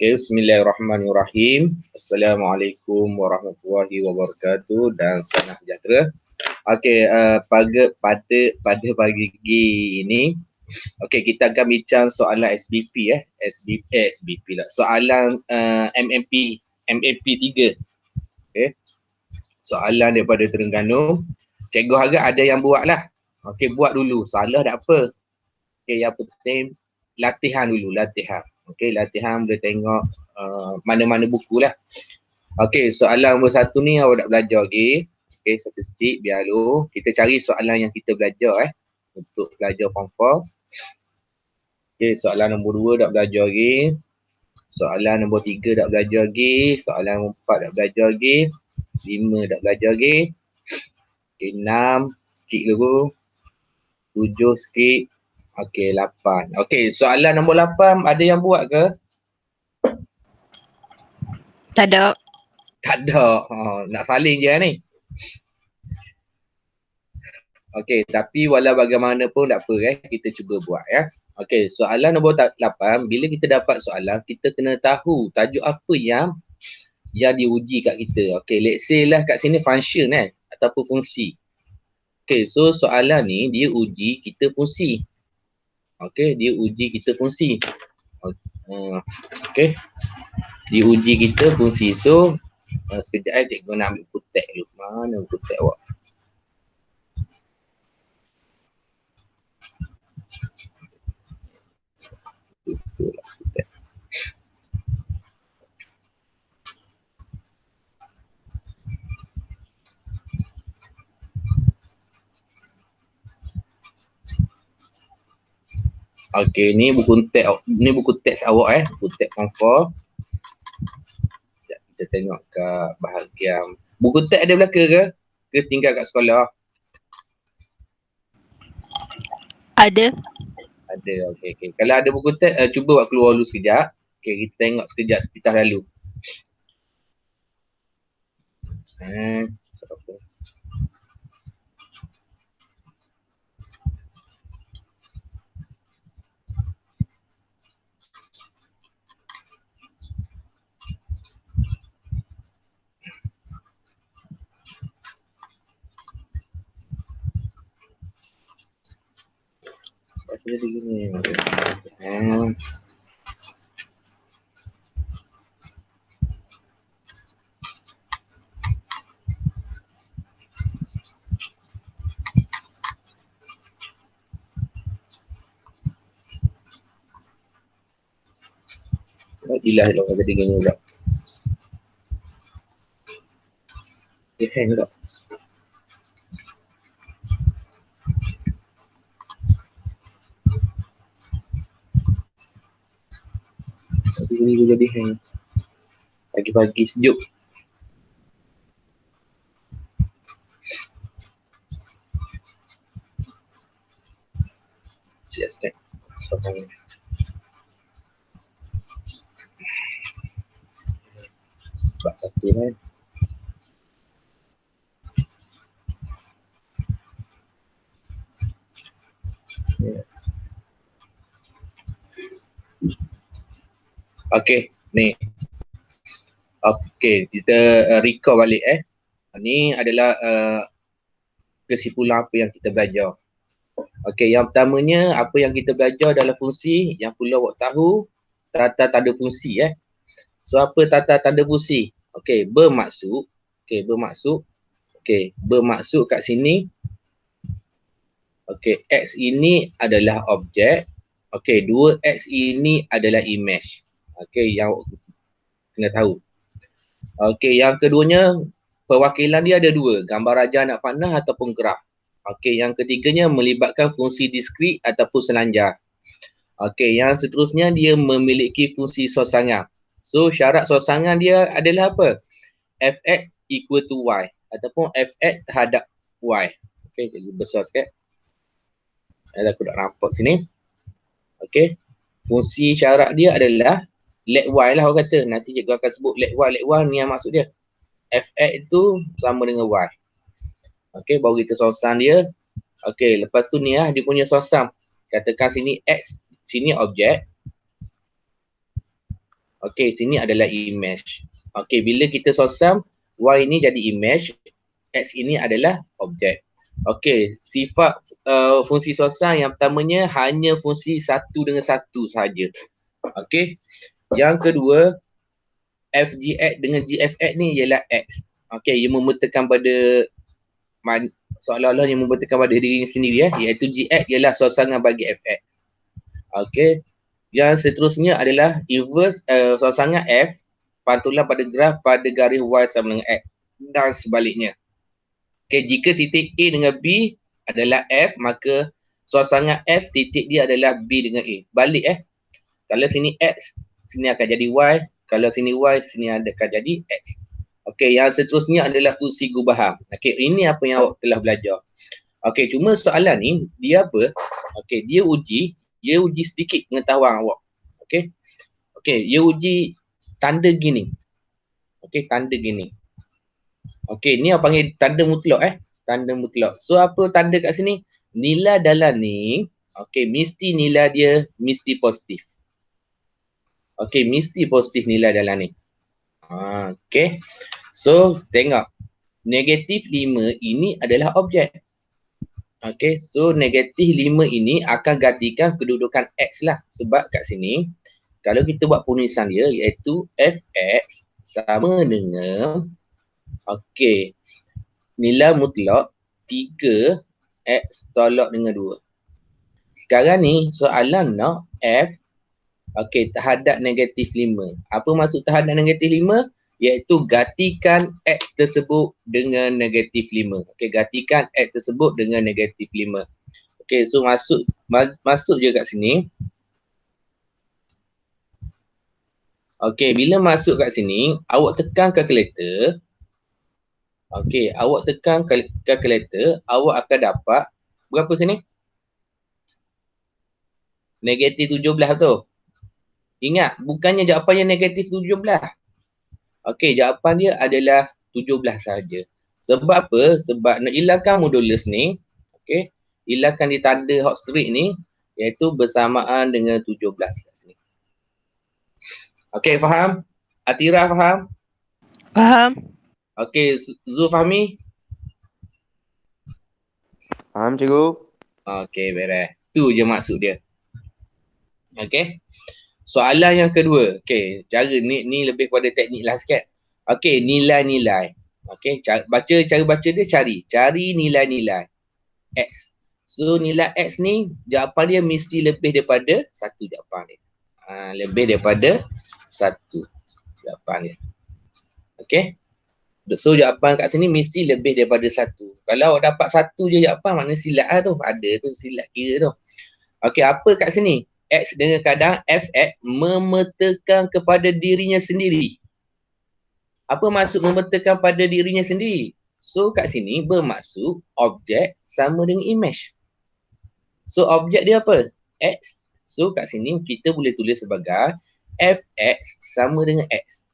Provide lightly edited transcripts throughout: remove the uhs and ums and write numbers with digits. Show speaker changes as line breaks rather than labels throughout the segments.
Okey, bismillahirrahmanirrahim. Assalamualaikum warahmatullahi wabarakatuh dan salam sejahtera. Okey, pada pagi ini, okey, kita akan bincang soalan SBP SBP lah. Soalan MMP 3. Okey. Soalan daripada Terengganu. Cikgu harap ada yang buat lah. Okey, buat dulu. Salah tak apa. Okey, yang penting latihan dulu, latihan. Okey, latihan boleh tengok mana-mana buku lah. Okey, soalan nombor 1 ni awak dah belajar lagi. Okey, statistik biar dulu. Kita cari soalan yang kita belajar untuk belajar form 4. Okey, soalan nombor 2 dah belajar lagi. Soalan nombor 3 dah belajar lagi. Soalan nombor 4 dah belajar lagi. 5 dah belajar lagi. Okey, 6 sikit dulu. 7 sikit. Okey, 8. Okey, soalan nombor 8 ada yang buat ke?
Tak ada.
Tak ada. Nak saling je ni. Okey, tapi walau bagaimanapun tak apa kita cuba buat ya. Okey, soalan nombor 8, bila kita dapat soalan, kita kena tahu tajuk apa yang diuji kat kita. Okey, let's say lah kat sini function ataupun fungsi. Okey, so soalan ni dia uji kita fungsi. Okey, dia uji kita fungsi. Okey. Dia uji kita fungsi. So, sekejap cikgu nak ambil kutek dulu. Mana kutek awak? Okey, ni buku teks awak buku teks form 4. Kita tengok ke bahagian buku teks ada belaka ke? Ke tinggal kat sekolah?
Ada.
Ada, okey. Kalau ada buku teks, cuba buat keluar dulu sekejap. Okey, kita tengok sekejap sepintas lalu. Jadi gini. Ilah jadi gini pula. Hang pula. Ini jadi hang. Pagi-pagi sejuk. Just kan. Sebab satu kan. Okey, ni. Okey, kita recall balik Ni adalah kesimpulan apa yang kita belajar. Okey, yang pertamanya apa yang kita belajar dalam fungsi yang perlu awak tahu tata tanda fungsi So apa tata tanda fungsi? Okey, bermaksud. Bermaksud kat sini. Okey, X ini adalah objek. Okey, 2X ini adalah image. Okey, yang kena tahu. Okey, yang keduanya perwakilan dia ada 2, gambar raja anak panah ataupun graf. Okey, yang ketiganya melibatkan fungsi diskrit ataupun selanjar. Okey, yang seterusnya dia memiliki fungsi sorsangan. So, syarat sorsangan dia adalah apa? Fx equal to y ataupun Fx terhadap y. Okey, jadi besar sikit. Aku nak nampak sini. Okey, fungsi syarat dia adalah let y lah orang kata. Nanti cikgu akan sebut let y ni yang maksud dia. Fx itu sama dengan y. Okey, baru kita sorsan dia. Okey, lepas tu ni dia punya sorsan. Katakan sini x, sini objek. Okey, sini adalah image. Okey, bila kita sosam, Y ni jadi image, X ini adalah objek. Okey, sifat fungsi sosam yang pertamanya hanya fungsi satu dengan satu sahaja. Okey, yang kedua, FGX dengan GFX ni ialah X. Okey, ia memetakan pada seolah-olah yang memetakan pada diri sendiri iaitu GX ialah sosangan bagi FX. Okey. Yang seterusnya adalah inverse sosangan F pantulan pada graf pada garis Y sama dengan X dan sebaliknya. Okey, jika titik A dengan B adalah F, maka sosangan F titik dia adalah B dengan A. Balik Kalau sini X, sini akan jadi Y. Kalau sini Y, sini akan jadi X. Okey, yang seterusnya adalah fungsi gubahan. Okey, ini apa yang awak telah belajar. Okey, cuma soalan ni dia apa? Okey, dia uji sedikit pengetahuan awak. Okey. Okey, dia uji tanda gini. Okey, tanda gini. Okey, ni apa panggil tanda mutlak Tanda mutlak. So apa tanda kat sini? Nilai dalam ni, okey, mesti nilai dia mesti positif. Okey, mesti positif nilai dalam ni. Okey. So, tengok. Negatif 5 ini adalah objek. Okey, so negatif 5 ini akan gantikan kedudukan X lah. Sebab kat sini, kalau kita buat penulisan dia, iaitu Fx sama dengan, okey, nilai mutlak 3X tolak dengan 2. Sekarang ni, soalan nak F, okey, terhadap negatif 5. Apa maksud terhadap negatif 5? Iaitu gantikan X tersebut dengan negatif 5. Okey, gantikan X tersebut dengan negatif 5. Okey, so masuk je kat sini. Okey, bila masuk kat sini, awak tekan calculator. Okey, awak tekan calculator, awak akan dapat berapa sini? Negatif 17 tu. Ingat, bukannya jawapannya negatif 17. Okey, jawapan dia adalah 17 saja. Sebab apa? Sebab nak hilangkan modulus ni, okey, hilangkan di tanda hot streak ni, iaitu bersamaan dengan 17 kat sini. Okey, faham? Atira faham?
Faham.
Okey, Zul fahami?
Faham, cikgu?
Okey, beres. Tu je maksud dia. Okey. Soalan yang kedua. Okey, cara ni lebih kepada teknik lah sikit. Okey, nilai-nilai. Okey, cara baca dia cari nilai-nilai X. So nilai X ni jawapan dia mesti lebih daripada satu jawapan dia. Lebih daripada satu jawapan dia. Okey. So jawapan kat sini mesti lebih daripada satu. Kalau awak dapat satu je jawapan, maknanya silap lah tu. Ada tu silap kira tu. Okey, apa kat sini? X dengan kadang Fx memetakan kepada dirinya sendiri. Apa maksud memetakan pada dirinya sendiri? So kat sini bermaksud objek sama dengan image. So objek dia apa? X. So kat sini kita boleh tulis sebagai Fx sama dengan X.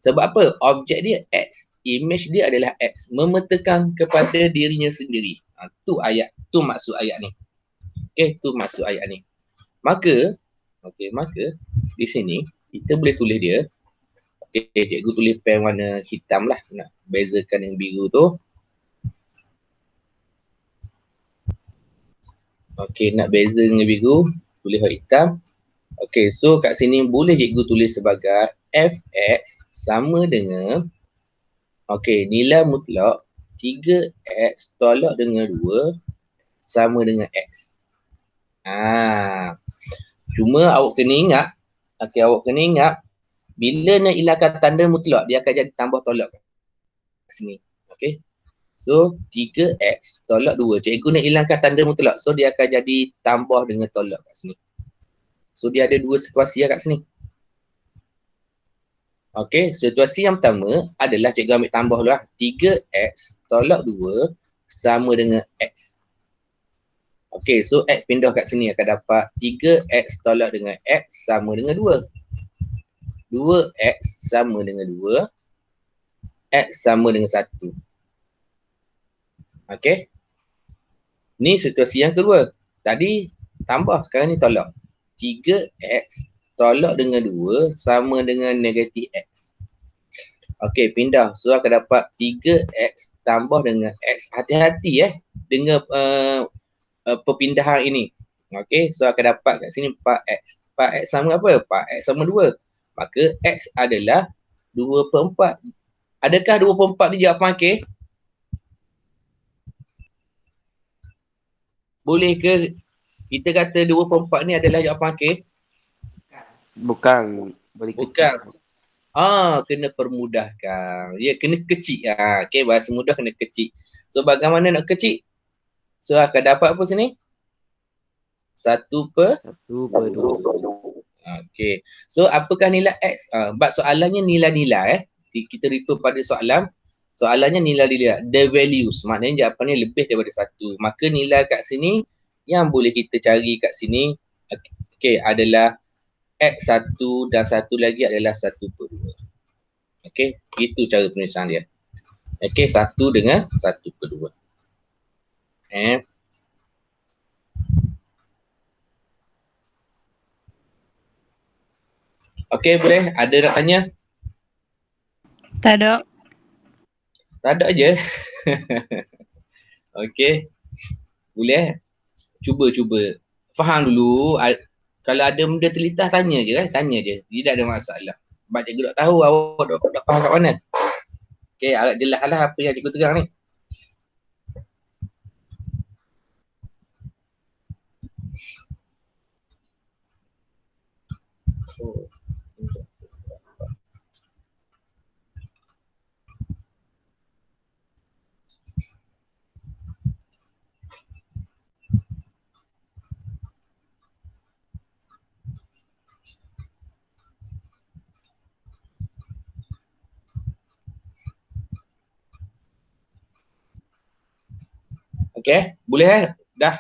Sebab apa? Objek dia X. Image dia adalah X. Memetakan kepada dirinya sendiri. Tu ayat. Tu maksud ayat ni. Okay, tu maksud ayat ni. Maka di sini kita boleh tulis dia. Okay, cikgu tulis pen warna hitam lah. Nak bezakan yang biru tu. Okay, nak beza dengan biru, tulis warna hitam. Okay, so kat sini boleh cikgu tulis sebagai Fx sama dengan, okay, nilai mutlak 3x tolak dengan 2 sama dengan x. Cuma awak kena ingat, okay, awak kena ingat bila nak hilangkan tanda mutlak, dia akan jadi tambah tolak kat sini. Okay. So 3x tolak 2. Cikgu nak hilangkan tanda mutlak. So dia akan jadi tambah dengan tolak kat sini. So dia ada dua situasi kat sini. Okay, situasi yang pertama adalah cikgu ambil tambah dulu lah. 3x tolak 2 sama dengan x. Okay, so x pindah kat sini akan dapat 3x tolak dengan x sama dengan 2. 2x sama dengan 2. X sama dengan 1. Okay. Ni situasi yang kedua. Tadi tambah, sekarang ni tolak. 3x tolak dengan 2 sama dengan negatif X. Okey, pindah. So akan dapat 3X tambah dengan X. Hati-hati dengan perpindahan ini. Okey, so akan dapat kat sini 4X. 4X sama apa? 4X sama 2. Maka X adalah 2/4. Adakah 2/4 ni jawapan okey? Boleh ke kita kata 2/4 ni adalah jawapan okey?
Bukan. Boleh
Bukan.
kecil.
Kena permudahkan. Ya, kena kecil. Okey, bahasa mudah kena kecil. So, bagaimana nak kecil? So, akan dapat apa sini? 1/2. Okey. So, apakah nilai X? Sebab soalannya nilai-nilai. Kita refer pada soalan. Soalannya nilai-nilai. The values. Maknanya jawapannya lebih daripada 1. Maka nilai kat sini yang boleh kita cari kat sini okey, adalah X1 dan satu lagi adalah 1/2. Okey, itu cara penulisan dia. Okey, 1 dengan 1/2. Okey, boleh? Ada nak tanya?
Tak ada.
Tak ada je. Okey. Boleh? Cuba. Faham dulu. Kalau ada benda terlintas, tanya je. Tanya je. Tidak ada masalah. Sebab cikgu tak tahu awak dah faham kat mana. Okey, agak jelas lah apa yang cikgu terang ni. Okey, boleh Dah?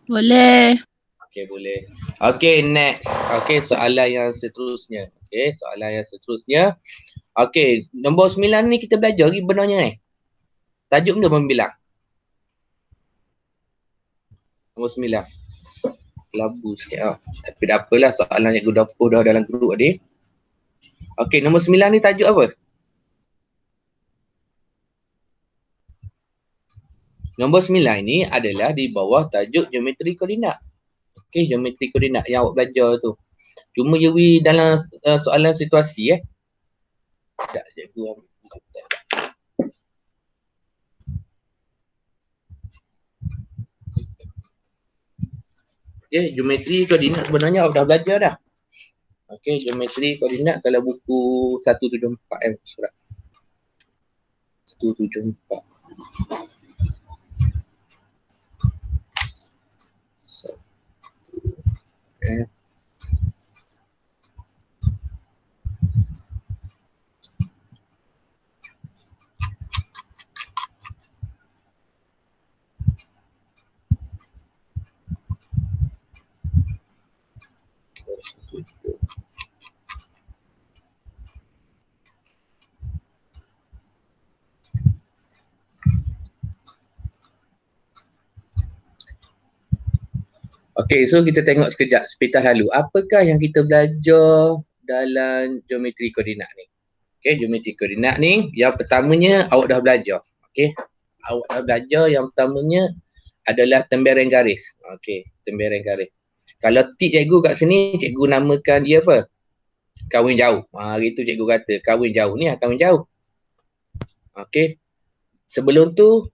Boleh.
Okey, boleh. Okey, next. Okey, soalan yang seterusnya. Okey, nombor 9 ni kita belajar lagi benarnya ni. Tajuk dia membilang. Nombor 9. Labu sikit Tapi tak apalah, soalan cikgu dah post dah dalam grup tadi. Okey, nombor 9 ni tajuk apa? Nombor 9 ni adalah di bawah tajuk geometri koordinat. Okey, geometri koordinat yang awak belajar tu. Cuma Yewi dalam soalan situasi Sekejap cikgu ambil. Okey, geometri koordinat sebenarnya awak dah belajar dah. Okey, geometri koordinat kalau buku 174 surat. 174. Okay. Okey, so kita tengok sekejap sepintas lalu. Apakah yang kita belajar dalam geometri koordinat ni? Okey, geometri koordinat ni yang pertamanya awak dah belajar. Okey, awak dah belajar yang pertamanya adalah tembereng garis. Okey, tembereng garis. Kalau tip cikgu kat sini, cikgu namakan dia apa? Kawin jauh. Hari tu cikgu kata kawin jauh ni kawin jauh. Okey. Sebelum tu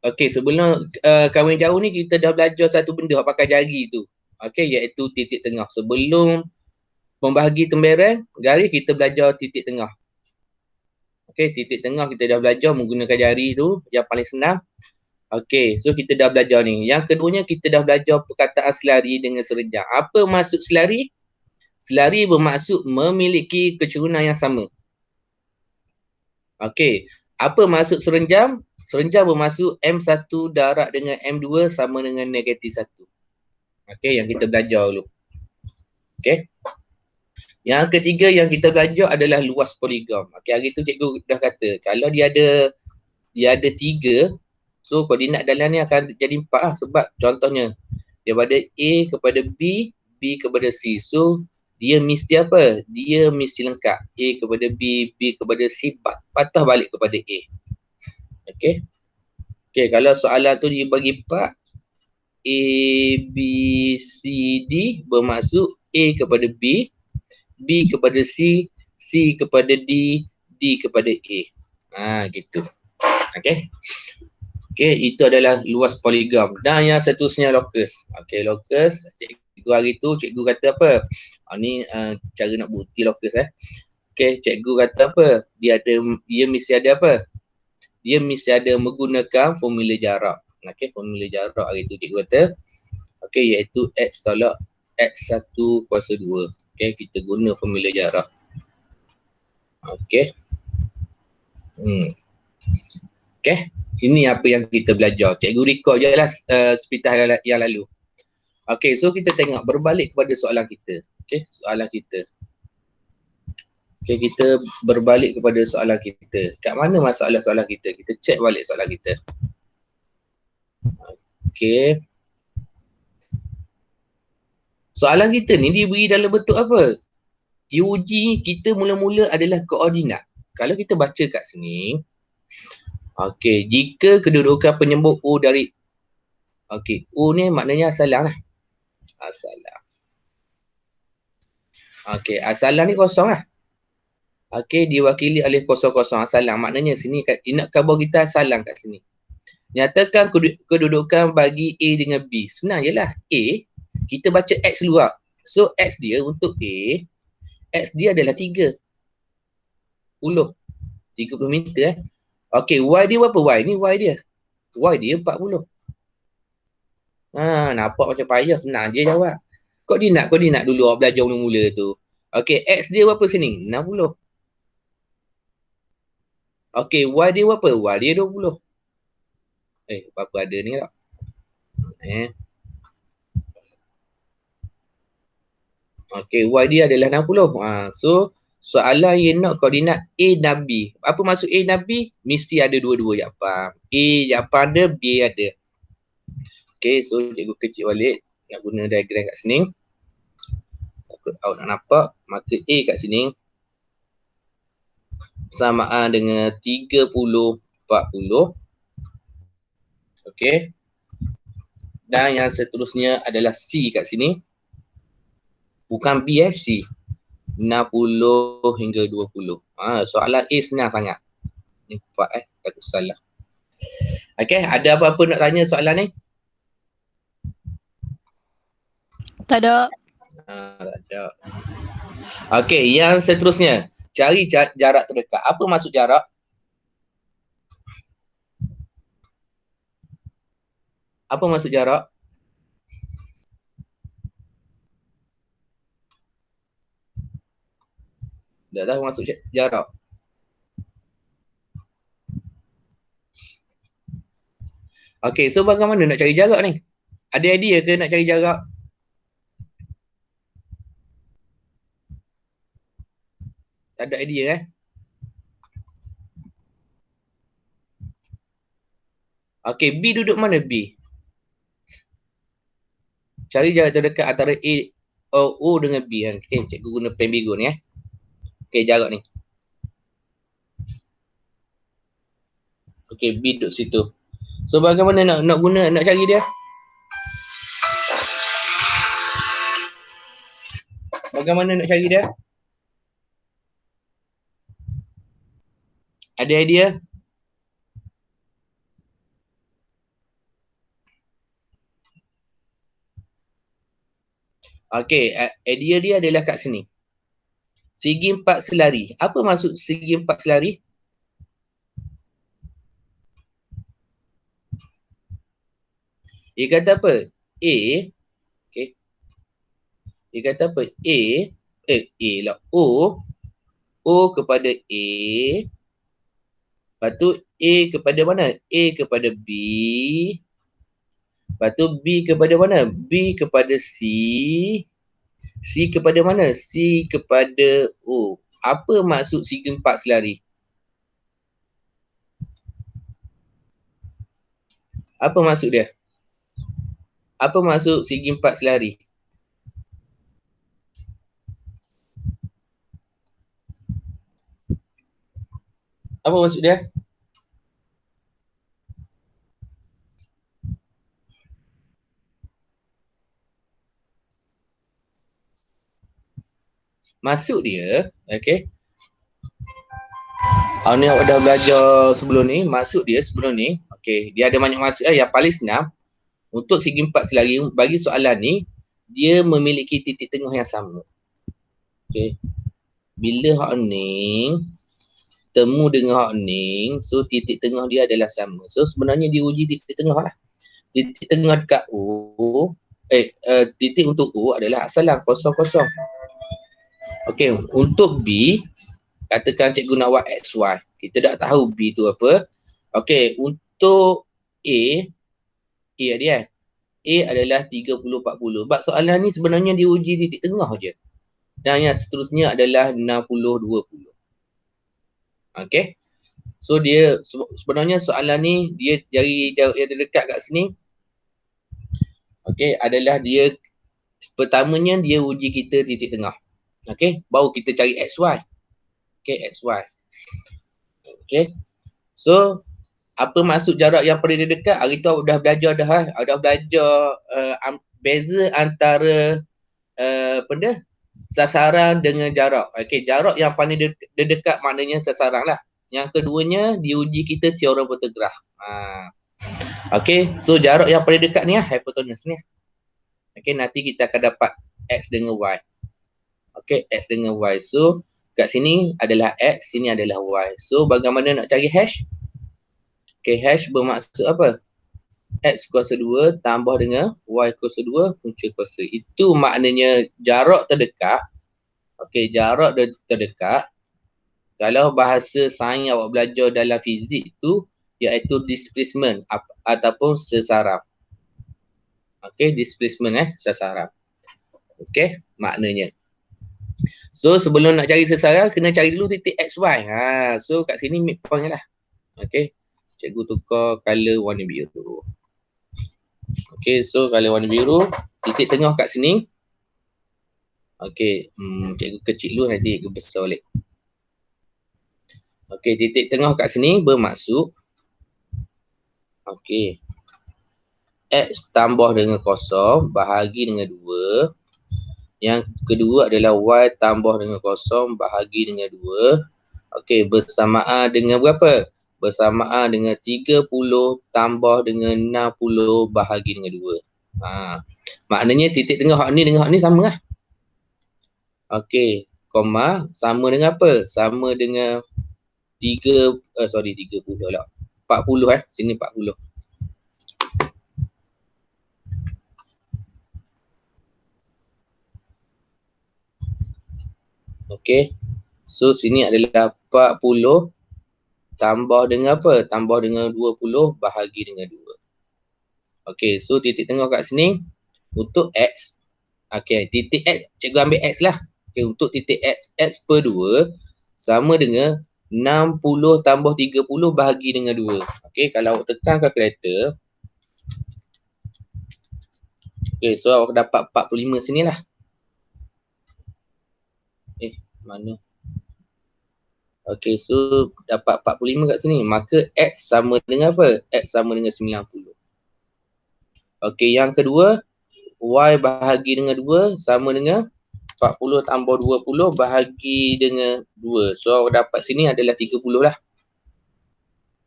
sebelum kawin jauh ni kita dah belajar satu benda pakai jari tu. Okey, iaitu titik tengah. Sebelum membahagi tembereng garis, kita belajar titik tengah. Okey, titik tengah kita dah belajar menggunakan jari tu yang paling senang. Okey, so kita dah belajar ni. Yang keduanya kita dah belajar perkataan selari dengan serenjang. Apa maksud selari? Selari bermaksud memiliki kecurunan yang sama. Okey, apa maksud serenjam? Serenjam bermaksud M1 darab dengan M2 sama dengan negatif 1. Okey, yang kita belajar dulu. Okey. Yang ketiga yang kita belajar adalah luas poligon. Okey, hari tu cikgu dah kata kalau dia ada 3, so koordinat dalam ni akan jadi 4 lah. Sebab contohnya Daripada A kepada B, B kepada C. So, dia mesti apa? Dia mesti lengkap. A kepada B, B kepada C, patah balik kepada A. Okay. Okay, kalau soalan tu dibagi part, A, B, C, D bermaksud A kepada B, B kepada C, C kepada D, D kepada A. Gitu. Okay. Okay, itu adalah luas poligam. Dan yang seterusnya locus. Okay, locus. Cikgu hari tu, cikgu kata apa? Ni cara nak bukti locus Okay, cikgu kata apa? Dia mesti ada apa? Dia mesti ada menggunakan formula jarak. Okay, formula jarak hari tu cikgu kata. Okay, iaitu X tolak X1 kuasa 2. Okay, kita guna formula jarak. Okay. Okay, ini apa yang kita belajar. Cikgu record je lah sepitah yang lalu. Okay, so kita tengok berbalik kepada soalan kita. Okay, soalan kita. Okay, kita berbalik kepada soalan kita. Kat mana masalah soalan kita? Kita check balik soalan kita. Okay. Soalan kita ni diberi dalam bentuk apa? UG kita mula-mula adalah koordinat. Kalau kita baca kat sini, okay, jika kedudukan penyebut O dari, okay, O ni maknanya asalang lah. Asalang. Okay, asalang ni kosong lah. Okay, diwakili oleh kosong-kosong asalang. Maknanya sini nak khabar kita asalang kat sini. Nyatakan kedudukan bagi A dengan B. Senang je lah. A, kita baca X luar. So, X dia untuk A, X dia adalah 30 meter Okay, Y dia berapa Y? Ni Y dia. Y dia 40. Nampak macam payah, senang je jawab. Koordinat dulu awak belajar mula-mula tu. Okay, X dia berapa sini? 60. Okay, Y dia berapa? Y dia 20. Apa ada ni tak? Okay, Y dia adalah 60. So, soalan yang nak koordinat A dan B. Apa maksud A dan B? Mesti ada dua-dua jawapan. A jawapan ada, B ada. Okay, so cikgu kecil balik. Nak guna diagram kat sini. Takut awak nak nampak. Maka A kat sini samaan dengan 30, 40. Okay. Dan yang seterusnya adalah C kat sini. Bukan B, C. 60 hingga 20. Soalan A senang sangat. Ni 4 takut salah. Okay, ada apa-apa nak tanya soalan ni?
Tak ada.
Tak ada. Okay, yang seterusnya. Cari jarak terdekat. Apa maksud jarak? Apa maksud jarak? Tak tahu maksud jarak. Okay, so bagaimana nak cari jarak ni? Ada idea ke nak cari jarak? Tak ada idea Okay, B duduk mana B? Cari jarak terdekat antara A O dengan B kan. Okay, cikgu guna pen biru ni Okay, jarak ni. Okay, B duduk situ. So bagaimana nak cari dia? Bagaimana nak cari dia? Ada idea? Okay, idea dia adalah kat sini. Segi 4 selari. Apa maksud segi 4 selari? Dia kata apa? A. Okay. Dia kata apa? A lah. O kepada A. Lepas tu A kepada mana? A kepada B. Lepas tu B kepada mana? B kepada C. C kepada mana? C kepada O. Apa maksud segi 4 selari? Apa maksud dia? Apa maksud segi 4 selari? Apa maksud dia? Maksud dia, okey. Ni awak dah belajar sebelum ni, maksud dia sebelum ni, okey, dia ada banyak maksud yang paling senang untuk segi 4 selari bagi soalan ni, dia memiliki titik tengah yang sama. Okey. Bila hak ni temu dengan hak ni, so titik tengah dia adalah sama. So sebenarnya dia uji titik tengah lah. Titik tengah dekat O, titik untuk O adalah asalan kosong-kosong. Okey, untuk B, katakan cikgu nak buat XY. Kita dah tahu B tu apa. Okey, untuk A dia A adalah 30-40. Sebab soalan ni sebenarnya dia uji titik tengah je. Dan yang seterusnya adalah 60-20. Okey. So dia sebenarnya soalan ni dia jari yang terdekat kat sini. Okey, adalah dia pertamanya dia uji kita titik tengah. Okey, baru kita cari XY. Okey, XY. Okey. So apa maksud jarak yang paling dekat? Hari tu dah belajar dah. Dah belajar beza antara benda sasaran dengan jarak. Okey, jarak yang paling dekat maknanya sasaran lah. Yang keduanya diuji kita teorem fotograf. Okey, so jarak yang paling dekat ni lah, hypotenuse ni. Okey, nanti kita akan dapat X dengan Y. Okey, X dengan Y. So, kat sini adalah X, sini adalah Y. So, bagaimana nak cari hash? Okey, hash bermaksud apa? X kuasa 2 tambah dengan Y kuasa 2 punca kuasa. Itu maknanya jarak terdekat. Okey, jarak terdekat. Kalau bahasa sains awak belajar dalam fizik tu, iaitu displacement ataupun sesaraf. Okey, displacement sesaraf. Okey, maknanya. So sebelum nak cari sesaraf, kena cari dulu titik XY. So kat sini midpoint lah. Okey, cikgu tukar color warna biru. Okey, so color warna biru, titik tengah kat sini. Okey, cikgu kecil dulu, nanti cikgu besar balik. Okey, titik tengah kat sini bermaksud okey, X tambah dengan kosong bahagi dengan 2. Yang kedua adalah Y tambah dengan kosong bahagi dengan 2. Okey, bersamaan dengan berapa? Bersamaan dengan 30 tambah dengan 60 bahagi dengan 2. Maknanya titik tengah hak ni dengan hak ni sama lah. Okey, koma sama dengan apa? Sama dengan 30 lah. 40 sini 40. Okey. So sini adalah 40 tambah dengan apa? Tambah dengan 20 bahagi dengan 2. Okey, so titik tengah kat sini untuk X. Okey, titik X, cikgu ambil X lah. Okey, untuk titik X, X per 2 sama dengan 60 tambah 30 bahagi dengan 2. Okey, kalau awak tekan kalkulator. Okey, so awak dapat 45 sini lah. Mana? Okey, so dapat 45 kat sini. Maka X sama dengan apa? X sama dengan 90. Okey, yang kedua, Y bahagi dengan 2 sama dengan 40 tambah 20 bahagi dengan 2. So, awak dapat sini adalah 30 lah.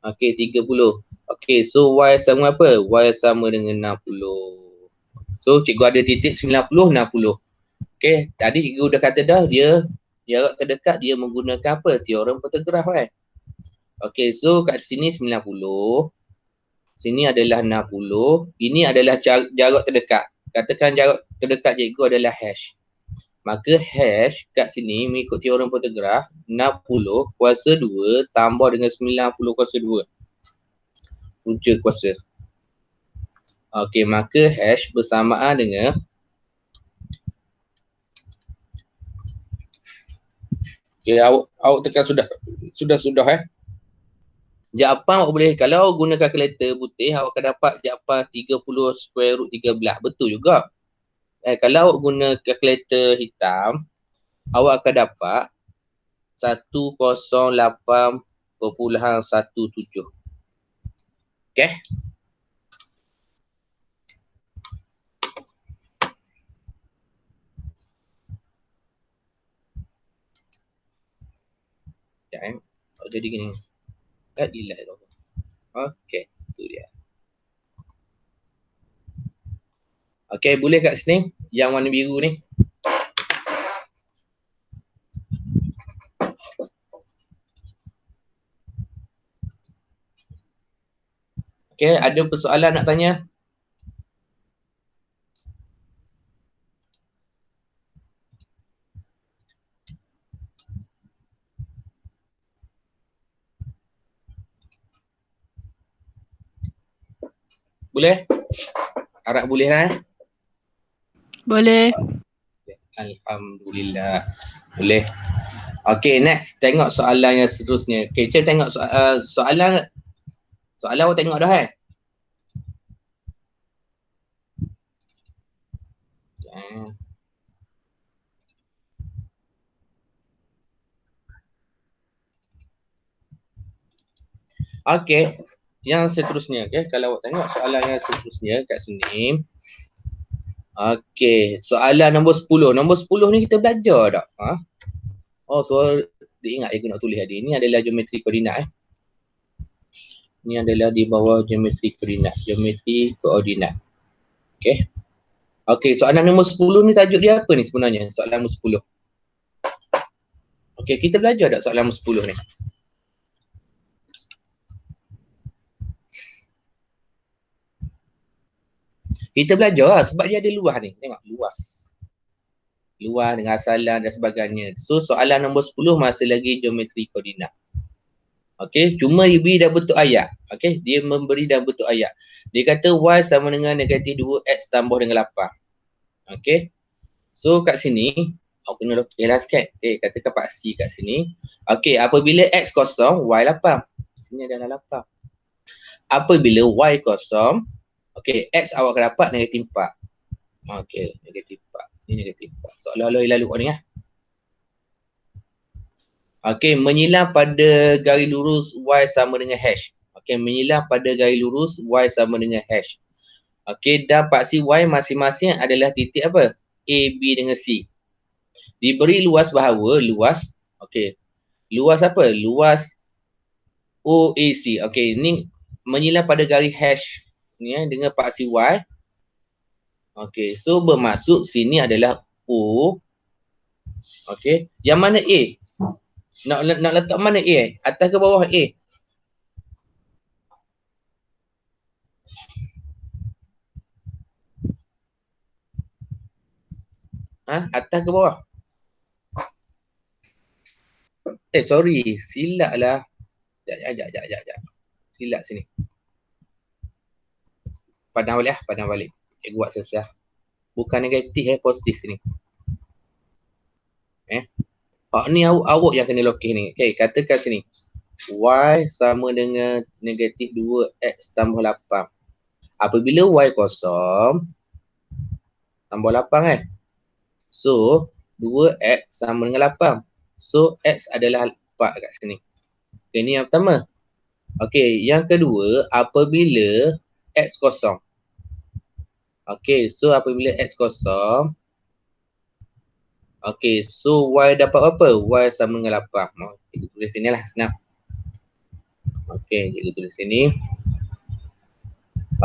Okey, 30. Okey, so Y sama apa? Y sama dengan 60. So, cikgu ada titik 90, 60. Okey, tadi cikgu dah kata dah, dia jarak terdekat dia menggunakan apa? Teorem fotograf kan? Okey, so kat sini 90. Sini adalah 60. Ini adalah jarak terdekat. Katakan jarak terdekat cikgu adalah hash. Maka hash kat sini mengikut teorem fotograf 60 kuasa 2 tambah dengan 90 kuasa 2. Punca kuasa. Okey, maka hash bersamaan dengan okey, awak tekan sudah Jawapan awak boleh, kalau guna kalkulator putih, awak akan dapat jawapan 30 square root 13. Betul juga. Kalau awak guna kalkulator hitam, awak akan dapat 108.17. Okay? Sekejap jadi gini. Tak gila tu. Okay, tu dia. Okay, boleh kat sini yang warna biru ni. Okay, ada persoalan nak tanya? Boleh? Harap boleh lah.
Boleh.
Alhamdulillah. Boleh. Okay, next. Tengok soalan yang seterusnya. Okay, Cik tengok soalan awak tengok dah Okay, yang seterusnya. Okay, kalau awak tengok soalan yang seterusnya kat sini. Okay, soalan nombor 10. Nombor 10 ni kita belajar tak? Oh, so dia ingat aku nak tulis tadi. Ini adalah geometri koordinat. Ini adalah di bawah geometri koordinat. Geometri koordinat. Okay. Okay, soalan nombor 10 ni tajuk dia apa ni sebenarnya? Soalan nombor 10. Okay, kita belajar tak soalan nombor 10 ni? Kita belajar lah sebab dia ada luas ni. Tengok, luas. Luas dengan asalan dan sebagainya. So, soalan nombor 10 masih lagi geometri koordinat. Okay, cuma dia beri dalam bentuk ayat. Okay, dia memberi dalam bentuk ayat. Dia kata y sama dengan negatif 2x tambah dengan 8. Okay, so kat sini, aku kena lokailah sikit. Okay, katakan paksi kat sini. Okay, apabila x kosong, y 8. Sini adalah 8. Apabila y kosong, okay, x awak akan dapat negatif 4. Okay, negatif 4. Ini negatif 4. Seolah-olah lalu kat ni lah. Okay, menyilang pada garis lurus y sama dengan hash. Okay, menyilang pada garis lurus y sama dengan hash. Okay, dan paksi y masing-masing adalah titik apa? A, B dengan C. Diberi luas bahawa, luas, okay. Luas apa? Luas OAC. Okay, ni menyilang pada garis hash ni dengan paksi y. Okay, so bermaksud sini adalah O. Okay, yang mana A? Nak letak mana A? Atas ke bawah A? Atas ke bawah? Sorry. Silap lah. Sekejap. Silap sini. Padang balik. Buat selesai. Bukan negatif, positif sini. Ni awak yang kena lokis ni. Okay, katakan sini. Y sama dengan negatif 2x tambah 8. Apabila y kosong, tambah 8 So, 2x sama dengan 8. So, x adalah 4 kat sini. Okay, ni yang pertama. Okay, yang kedua, apabila x kosong. Okay, so apabila x kosong, okay, so y dapat apa? Y sama dengan 8. Kita tulis sini lah, senang. Okay, kita tulis sini.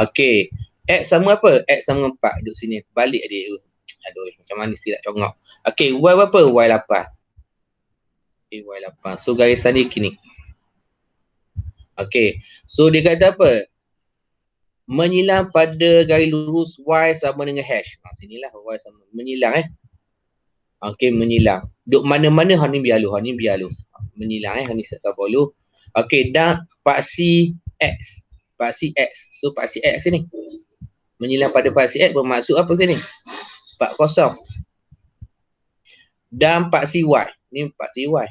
Okay, x sama apa? X sama 4. Duduk sini, balik adik tu. Aduh, macam mana silap congok. Okay, y berapa? Y 8. Okay, y 8. So, garisan dia kini. Okay, so dia kata apa? Menyilang pada garis lurus y sama dengan hash. Sinilah y sama. Menyilang Okay, menyilang. Duk mana-mana hang ni biar lu. Menyilang hang ni set sabar lu. Okay, dan paksi x. Paksi x. So, paksi x ni. Menyilang pada paksi x bermaksud apa sini? 40. Dan paksi y. Ni paksi y.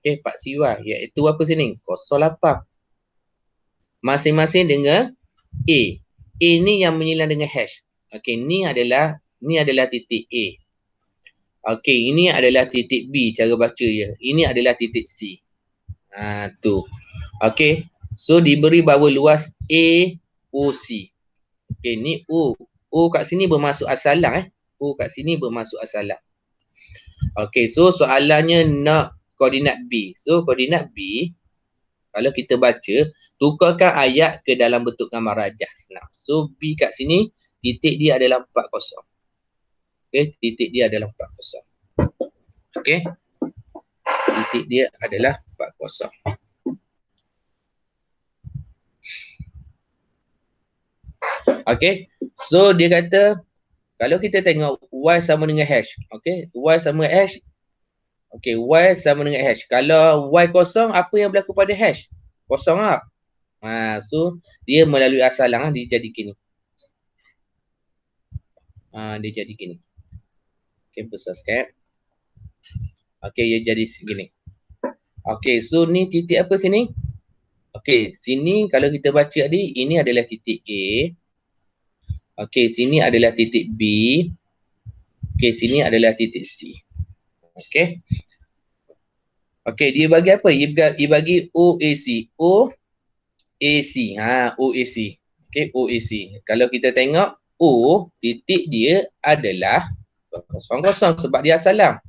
Okey, Pak Siwa iaitu apa sini? 08. Masing-masing dengan A. A ni yang menyilang dengan hash. Okey, ni adalah titik A. Okey, ini adalah titik B cara baca dia. Ini adalah titik C. Tu. Okey. So diberi bahawa luas AOC. Okey, ni O. O kat sini bermaksud asalah O kat sini bermaksud asalah. Okey, so soalannya nak koordinat B. So koordinat B kalau kita baca, tukarkan ayat ke dalam bentuk gambar rajah senang. So B kat sini titik dia adalah 40. Okey, titik dia adalah 40. Okey. Titik dia adalah 40. Okey. So dia kata kalau kita tengok y sama dengan hash. Okey, y sama hash. Okey, y sama dengan hash. Kalau y kosong, apa yang berlaku pada hash? Kosong lah. So dia melalui asalang dia jadi gini. Dia jadi gini. Okey, besar sikit. Okey, dia jadi segini. Okey, so ni titik apa sini? Okey, sini kalau kita baca tadi, ini adalah titik A. Okey, sini adalah titik B. Okey, sini adalah titik C. Okey. Okey, dia bagi apa? Dia bagi OAC. OAC. OAC. Okey, OAC. Kalau kita tengok O, titik dia adalah 00 sebab dia asalam.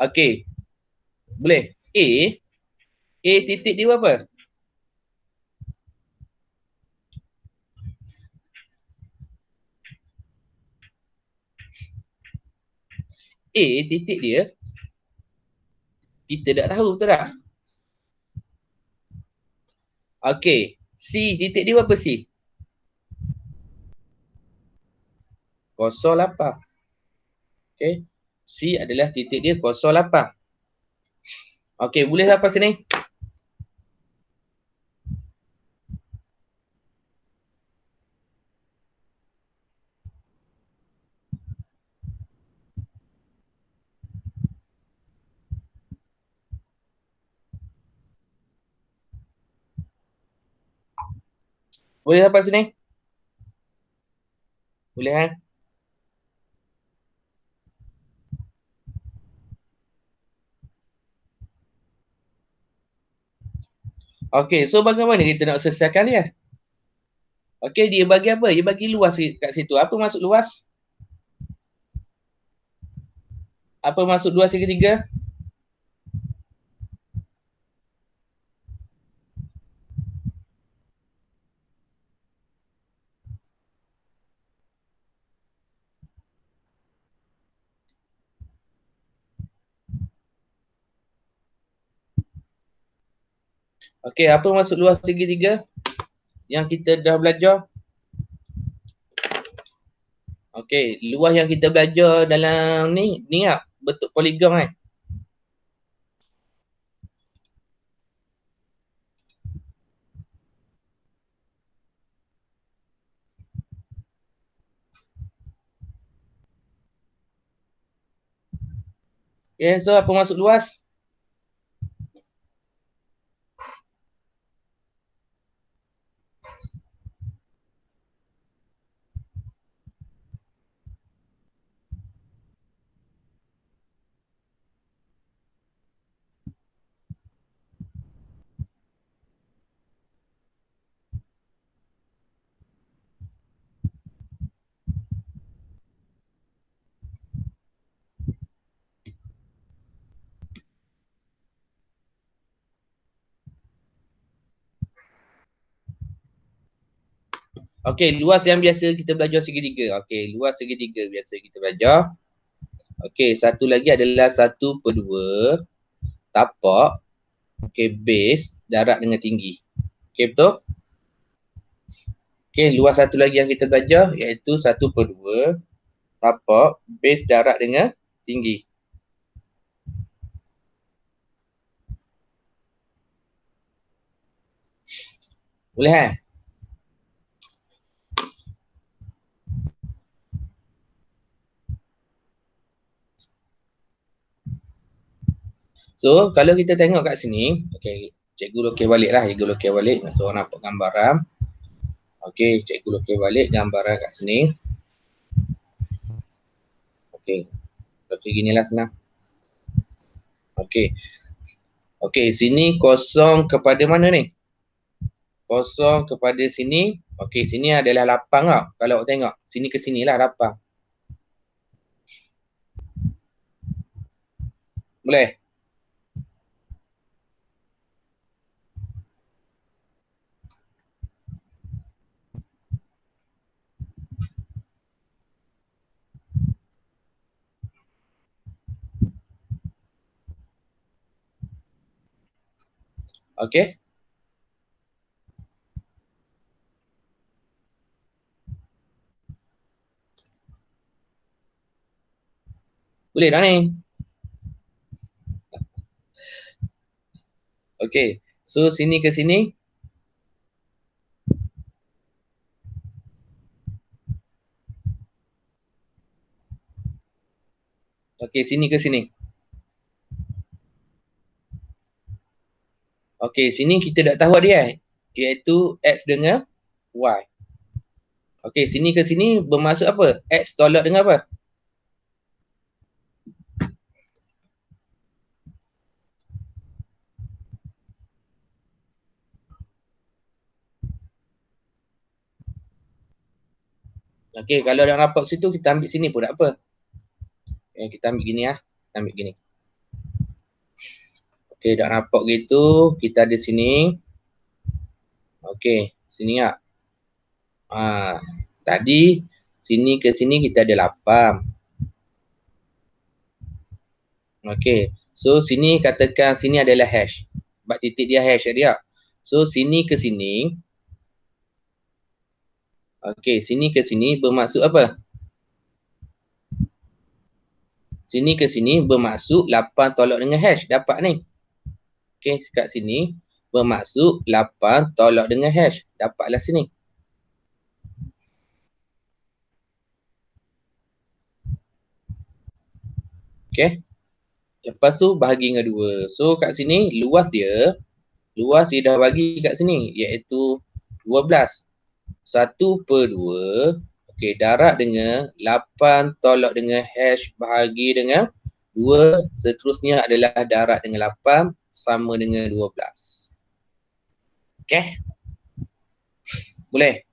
Okey. Boleh. A titik dia apa? A titik dia kita tak tahu, betul tak? Okey, C titik dia apa C? 08. Okey. C adalah titik dia 08. Okey, boleh sampai sini? Boleh sampai sini? Boleh kan? Okey, so bagaimana kita nak selesaikan dia? Okey, dia bagi apa? Dia bagi luas kat situ. Apa maksud luas? Apa maksud luas segitiga? Okey, apa maksud luas segitiga? Yang kita dah belajar. Okey, luas yang kita belajar dalam ni tak? Bentuk poligon kan? Okay, so apa maksud luas? Okey, luas yang biasa kita belajar segitiga. Okey, luas segitiga biasa kita belajar. Okey, satu lagi adalah 1/2 tapak. Okey, base jarak dengan tinggi. Okey, betul? Okey, luas satu lagi yang kita belajar iaitu 1/2 tapak base jarak dengan tinggi. Boleh kan? So, kalau kita tengok kat sini, okey, cikgu lukis balik lah, cikgu lukis balik, so nampak gambaran. Okey, cikgu lukis balik gambaran kat sini. Okey, lukis ginilah senang. Okey. Okey, sini kosong kepada mana ni? Kosong kepada sini. Okey, sini adalah lapang tau. Kalau awak tengok, sini ke sini lah lapang. Boleh? Okey. Boleh dah ni. Okey. So, sini ke sini. Okey, sini ke sini. Okey, sini kita dah tahu dia, iaitu X dengan Y. Okey, sini ke sini bermaksud apa? X tolak dengan apa? Okey, kalau dah rapat situ, kita ambil sini pun tak apa. Kita ambil gini lah. Kita ambil gini. Okey, dah rapat gitu, kita ada sini. Okey, sini tak? Tadi, sini ke sini kita ada 8. Okey, so sini katakan sini adalah hash. Sebab titik dia hash dia. So, sini ke sini. Okey, sini ke sini bermaksud apa? Sini ke sini bermaksud 8 tolak dengan hash. Dapat ni. Okey, kat sini bermaksud 8 tolak dengan hash. Dapatlah sini. Okey. Lepas tu bahagi dengan 2. So, kat sini luas dia dah bagi kat sini iaitu 12. 1/2. Okey, darab dengan 8 tolak dengan hash bahagi dengan 2. Seterusnya adalah darab dengan 8 sama dengan 12. Okey? Boleh?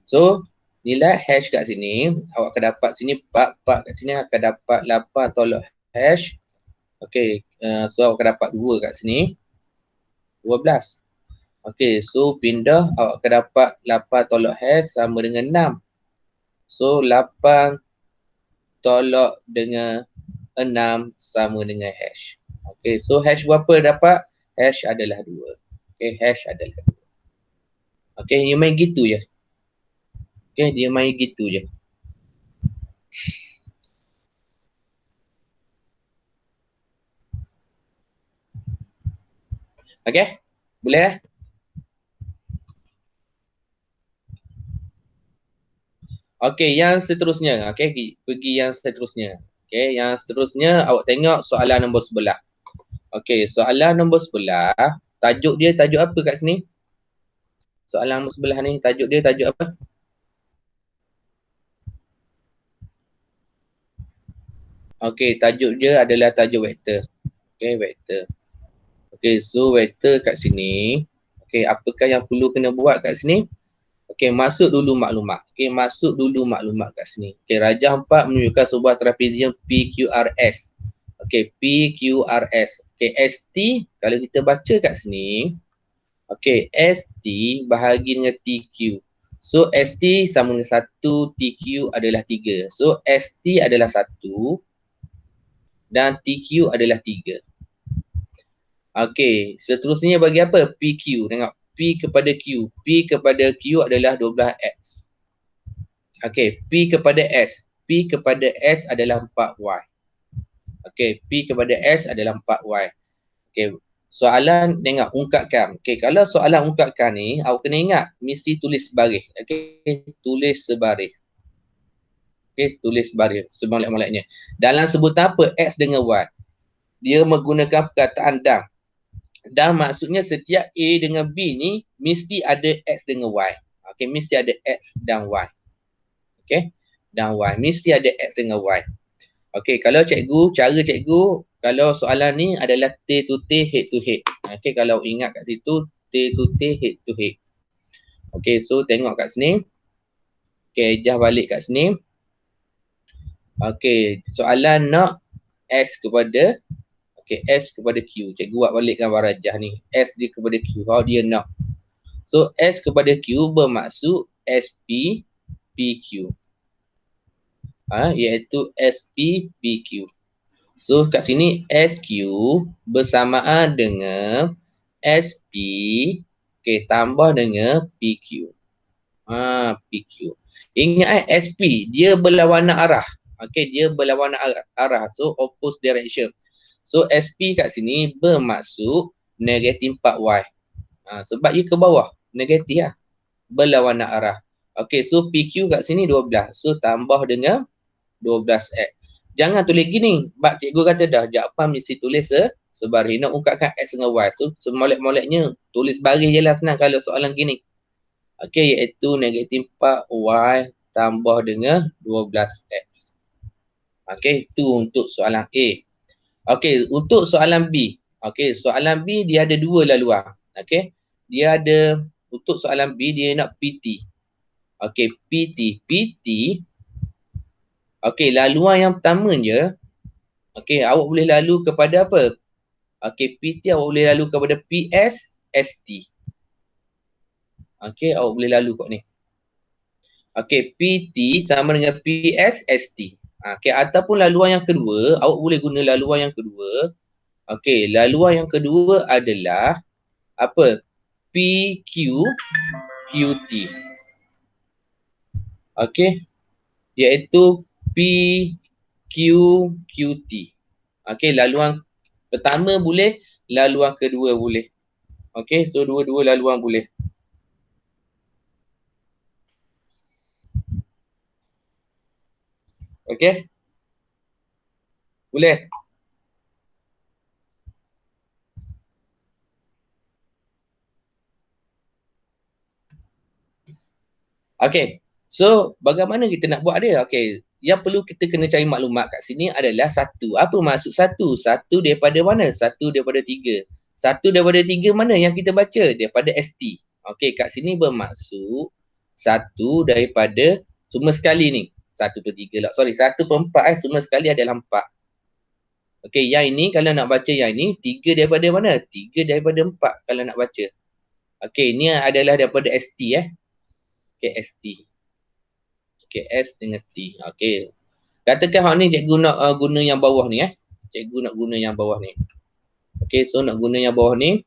So, nilai hash kat sini, awak akan dapat sini 4 kat sini akan dapat 8 tolak hash. Okey, so awak akan dapat 2 kat sini. 12. Okey, so pindah awak akan dapat 8 tolak hash sama dengan 6. So, 8 tolak dengan 6 sama dengan hash. Okey, so hash berapa dapat? Hash adalah 2. Okey, hash adalah 2. Okey, dia main gitu je. Okey, dia main gitu je. Okey, boleh lah. Okey, yang seterusnya. Okey, pergi yang seterusnya. Okey, yang seterusnya awak tengok soalan nombor sebelah. Okey, soalan nombor sebelah, tajuk dia tajuk apa kat sini? Soalan nombor sebelah ni tajuk dia tajuk apa? Okey, tajuk dia adalah tajuk vektor. Okey, vektor. Okey, so vektor kat sini. Okey, apakah yang perlu kena buat kat sini? Okey, masuk dulu maklumat. Okey, masuk dulu maklumat kat sini. Okey, rajah 4 menunjukkan sebuah trapezium PQRS. Okey, PQRS. Okey, ST kalau kita baca kat sini, okey, ST bahagi dengan TQ. So, ST sama dengan 1, TQ adalah 3. So, ST adalah 1 dan TQ adalah 3. Okey, seterusnya bagi apa? PQ. Tengok, P kepada Q. P kepada Q adalah 12X. Okey, P kepada S. P kepada S adalah 4Y. Okey, P kepada S adalah 4Y. Okey, soalan tengok ungkapkan. Okey, kalau soalan ungkapkan ni, awak kena ingat mesti tulis sebaris. Okey, tulis sebaris. Okey, tulis baris semolek-moleknya. Dalam sebutan apa X dengan Y? Dia menggunakan perkataan dan. Dan maksudnya setiap A dengan B ni mesti ada X dengan Y. Okey, mesti ada X dan Y. Okey, dan Y. Mesti ada X dengan Y. Okey, kalau cikgu, cara cikgu, kalau soalan ni adalah T to T, head to head. Okey, kalau ingat kat situ, T to T, head to head. Okey, so tengok kat sini. Okey, ejah balik kat sini. Okey, soalan nak S kepada, okey, S kepada Q. Cikgu buat balik gambar rajah ni. S dia kepada Q. How dia nak. So, S kepada Q bermaksud SP, PQ. Iaitu SP, PQ. So kat sini SQ bersamaan dengan SP, okey, tambah dengan PQ. PQ. Ingat SP dia berlawanan arah. Okey, dia berlawanan arah. So opposite direction. So SP kat sini bermaksud negatif 4Y. Sebab dia ke bawah, negatif lah. Berlawanan arah. Okey, so PQ kat sini 12. So tambah dengan 12X. Jangan tulis gini. Sebab cikgu kata dah, jawapan mesti tulis sebaris. Nak ungkapkan X dengan Y. So, semolek-moleknya tulis baris je lah senang kalau soalan gini. Okey, iaitu negatif 4Y tambah dengan 12X. Okey, itu untuk soalan A. Okey, untuk soalan B. Okey, soalan B dia ada dua laluan. Okey, dia ada, untuk soalan B dia nak PT. Okey, PT. PT, okey, laluan yang pertama je, okey, awak boleh lalu kepada apa? Okey, PT awak boleh lalu kepada PS, ST. Okey, awak boleh lalu kat ni. Okey, PT sama dengan PS, ST. Okey, ataupun laluan yang kedua, awak boleh guna laluan yang kedua. Okey, laluan yang kedua adalah apa? PQ, QT. Okey, iaitu PQ, QT. Okey, laluan pertama boleh, laluan kedua boleh. Okey, so dua-dua laluan boleh. Okey? Boleh? Okey. So, bagaimana kita nak buat dia? Okey, yang perlu kita kena cari maklumat kat sini adalah satu. Apa maksud satu? Satu daripada mana? Satu daripada tiga. Satu daripada tiga mana yang kita baca? Daripada ST. Okey, kat sini bermaksud satu daripada semua sekali ni. Satu per tiga lah. Sorry, satu per empat semua sekali adalah empat. Okey, yang ini kalau nak baca yang ini, tiga daripada mana? Tiga daripada empat kalau nak baca. Okey, ini adalah daripada ST Okey, ST. Okey, S dengan T. Okey. Katakan hak ni cikgu nak guna yang bawah ni Cikgu nak guna yang bawah ni. Okey, so nak guna yang bawah ni.